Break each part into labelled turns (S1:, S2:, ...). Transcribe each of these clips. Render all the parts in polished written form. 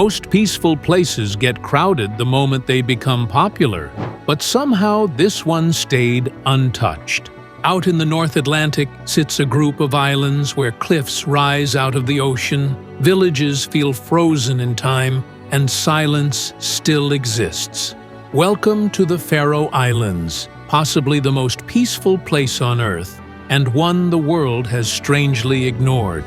S1: Most peaceful places get crowded the moment they become popular, but somehow this one stayed untouched. Out in the North Atlantic sits a group of islands where cliffs rise out of the ocean, villages feel frozen in time, and silence still exists. Welcome to the Faroe Islands, possibly the most peaceful place on Earth, and one the world has strangely ignored.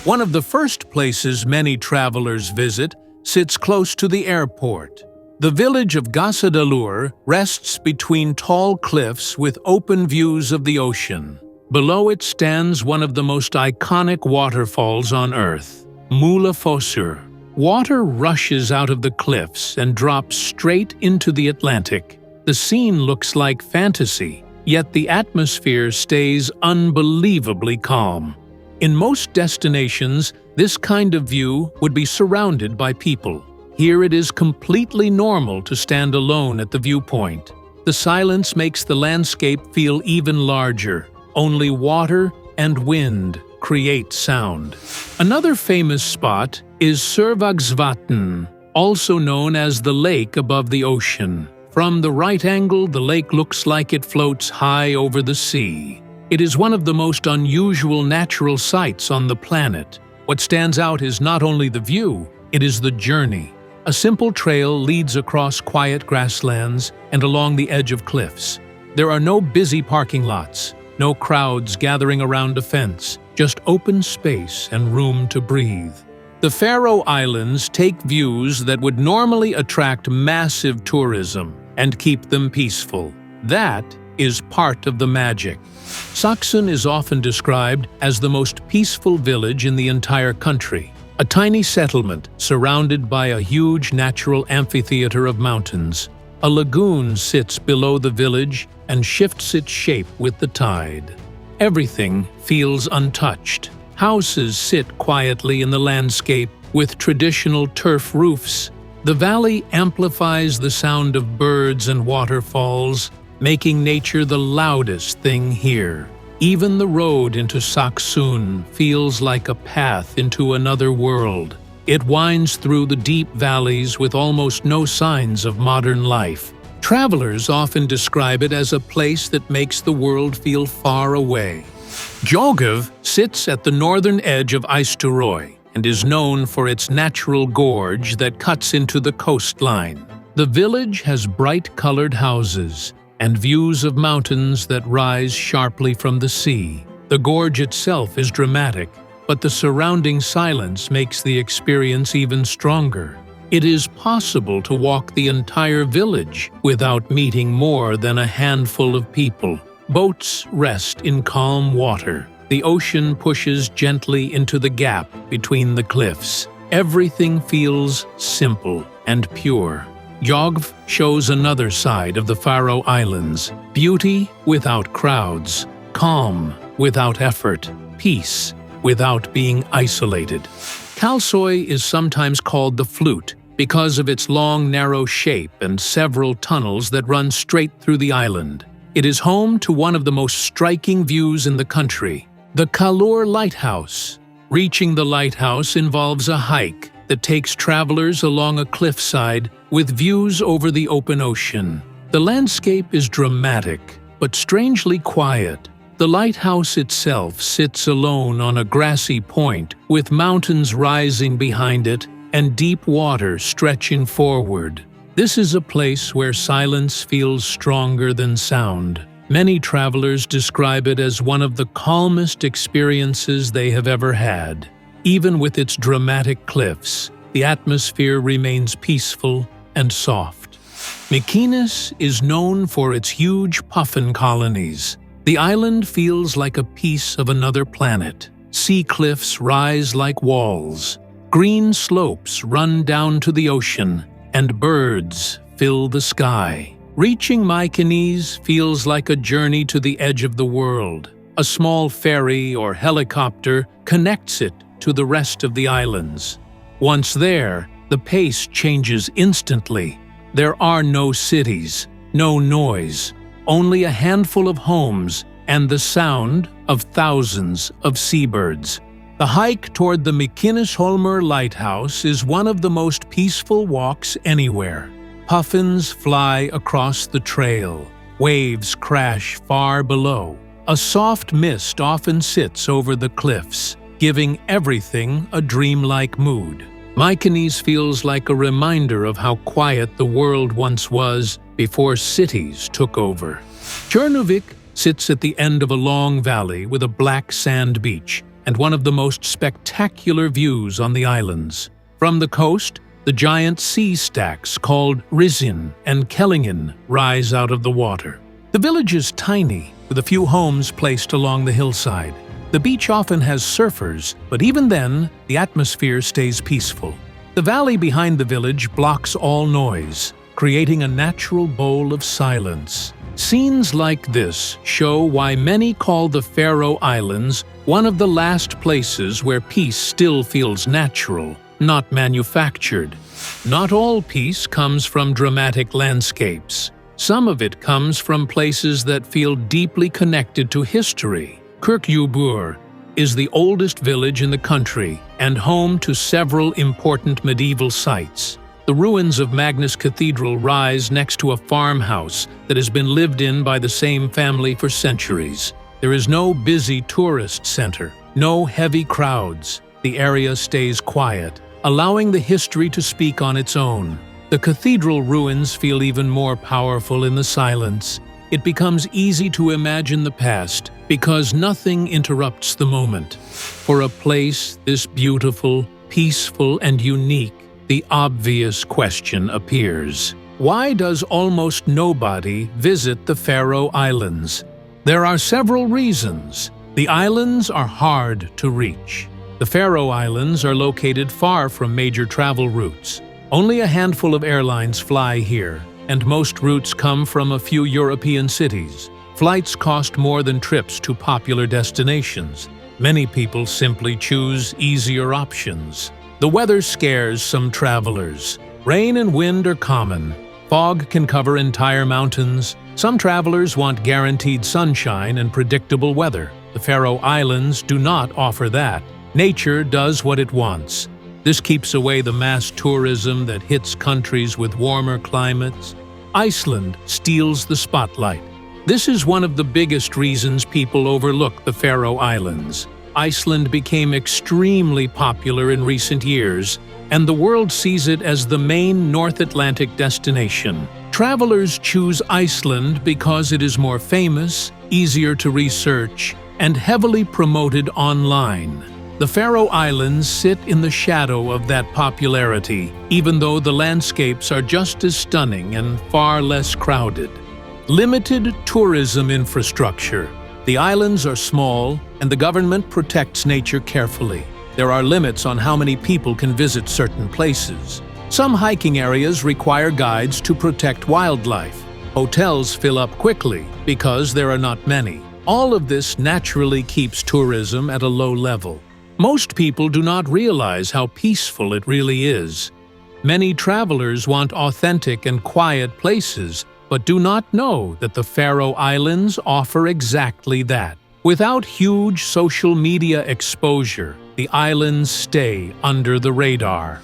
S1: One of the first places many travelers visit sits close to the airport. The village of Gásadalur rests between tall cliffs with open views of the ocean. Below it stands one of the most iconic waterfalls on Earth, Múlafossur. Water rushes out of the cliffs and drops straight into the Atlantic. The scene looks like fantasy, yet the atmosphere stays unbelievably calm. In most destinations, this kind of view would be surrounded by people. Here it is completely normal to stand alone at the viewpoint. The silence makes the landscape feel even larger. Only water and wind create sound. Another famous spot is Sørvágsvatn, also known as the lake above the ocean. From the right angle, the lake looks like it floats high over the sea. It is one of the most unusual natural sights on the planet. What stands out is not only the view, it is the journey. A simple trail leads across quiet grasslands and along the edge of cliffs. There are no busy parking lots, no crowds gathering around a fence, just open space and room to breathe. The Faroe Islands take views that would normally attract massive tourism and keep them peaceful. That is part of the magic. Saksun is often described as the most peaceful village in the entire country. A tiny settlement surrounded by a huge natural amphitheater of mountains. A lagoon sits below the village and shifts its shape with the tide. Everything feels untouched. Houses sit quietly in the landscape with traditional turf roofs. The valley amplifies the sound of birds and waterfalls, making nature the loudest thing here. Even the road into Saksun feels like a path into another world. It winds through the deep valleys with almost no signs of modern life. Travelers often describe it as a place that makes the world feel far away. Gjógv sits at the northern edge of Eysturoy and is known for its natural gorge that cuts into the coastline. The village has bright-colored houses and views of mountains that rise sharply from the sea. The gorge itself is dramatic, but the surrounding silence makes the experience even stronger. It is possible to walk the entire village without meeting more than a handful of people. Boats rest in calm water. The ocean pushes gently into the gap between the cliffs. Everything feels simple and pure. Gjógv shows another side of the Faroe Islands. Beauty without crowds, calm without effort, peace without being isolated. Kalsoy is sometimes called the flute because of its long, narrow shape and several tunnels that run straight through the island. It is home to one of the most striking views in the country, the Kalsoy Lighthouse. Reaching the lighthouse involves a hike that takes travelers along a cliffside with views over the open ocean. The landscape is dramatic, but strangely quiet. The lighthouse itself sits alone on a grassy point, with mountains rising behind it and deep water stretching forward. This is a place where silence feels stronger than sound. Many travelers describe it as one of the calmest experiences they have ever had. Even with its dramatic cliffs, the atmosphere remains peaceful and soft. Mykines is known for its huge puffin colonies. The island feels like a piece of another planet. Sea cliffs rise like walls. Green slopes run down to the ocean, and birds fill the sky. Reaching Mykines feels like a journey to the edge of the world. A small ferry or helicopter connects it to the rest of the islands. Once there, the pace changes instantly. There are no cities, no noise, only a handful of homes and the sound of thousands of seabirds. The hike toward the Mykines lighthouse is one of the most peaceful walks anywhere. Puffins fly across the trail. Waves crash far below. A soft mist often sits over the cliffs, giving everything a dreamlike mood. Mykines feels like a reminder of how quiet the world once was before cities took over. Tjørnuvik sits at the end of a long valley with a black sand beach and one of the most spectacular views on the islands. From the coast, the giant sea stacks called Risin and Kellingen rise out of the water. The village is tiny, with a few homes placed along the hillside. The beach often has surfers, but even then, the atmosphere stays peaceful. The valley behind the village blocks all noise, creating a natural bowl of silence. Scenes like this show why many call the Faroe Islands one of the last places where peace still feels natural, not manufactured. Not all peace comes from dramatic landscapes. Some of it comes from places that feel deeply connected to history. Kirkjubøur is the oldest village in the country and home to several important medieval sites. The ruins of Magnus Cathedral rise next to a farmhouse that has been lived in by the same family for centuries. There is no busy tourist center, no heavy crowds. The area stays quiet, allowing the history to speak on its own. The cathedral ruins feel even more powerful in the silence. It becomes easy to imagine the past because nothing interrupts the moment. For a place this beautiful, peaceful, and unique, the obvious question appears. Why does almost nobody visit the Faroe Islands? There are several reasons. The islands are hard to reach. The Faroe Islands are located far from major travel routes. Only a handful of airlines fly here, and most routes come from a few European cities. Flights cost more than trips to popular destinations. Many people simply choose easier options. The weather scares some travelers. Rain and wind are common. Fog can cover entire mountains. Some travelers want guaranteed sunshine and predictable weather. The Faroe Islands do not offer that. Nature does what it wants. This keeps away the mass tourism that hits countries with warmer climates. Iceland steals the spotlight. This is one of the biggest reasons people overlook the Faroe Islands. Iceland became extremely popular in recent years, and the world sees it as the main North Atlantic destination. Travelers choose Iceland because it is more famous, easier to research, and heavily promoted online. The Faroe Islands sit in the shadow of that popularity, even though the landscapes are just as stunning and far less crowded. Limited tourism infrastructure. The islands are small, and the government protects nature carefully. There are limits on how many people can visit certain places. Some hiking areas require guides to protect wildlife. Hotels fill up quickly because there are not many. All of this naturally keeps tourism at a low level. Most people do not realize how peaceful it really is. Many travelers want authentic and quiet places, but do not know that the Faroe Islands offer exactly that. Without huge social media exposure, the islands stay under the radar.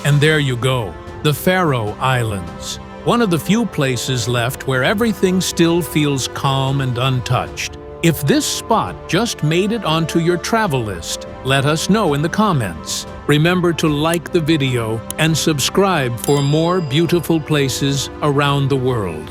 S1: And there you go, the Faroe Islands. One of the few places left where everything still feels calm and untouched. If this spot just made it onto your travel list, let us know in the comments. Remember to like the video and subscribe for more beautiful places around the world.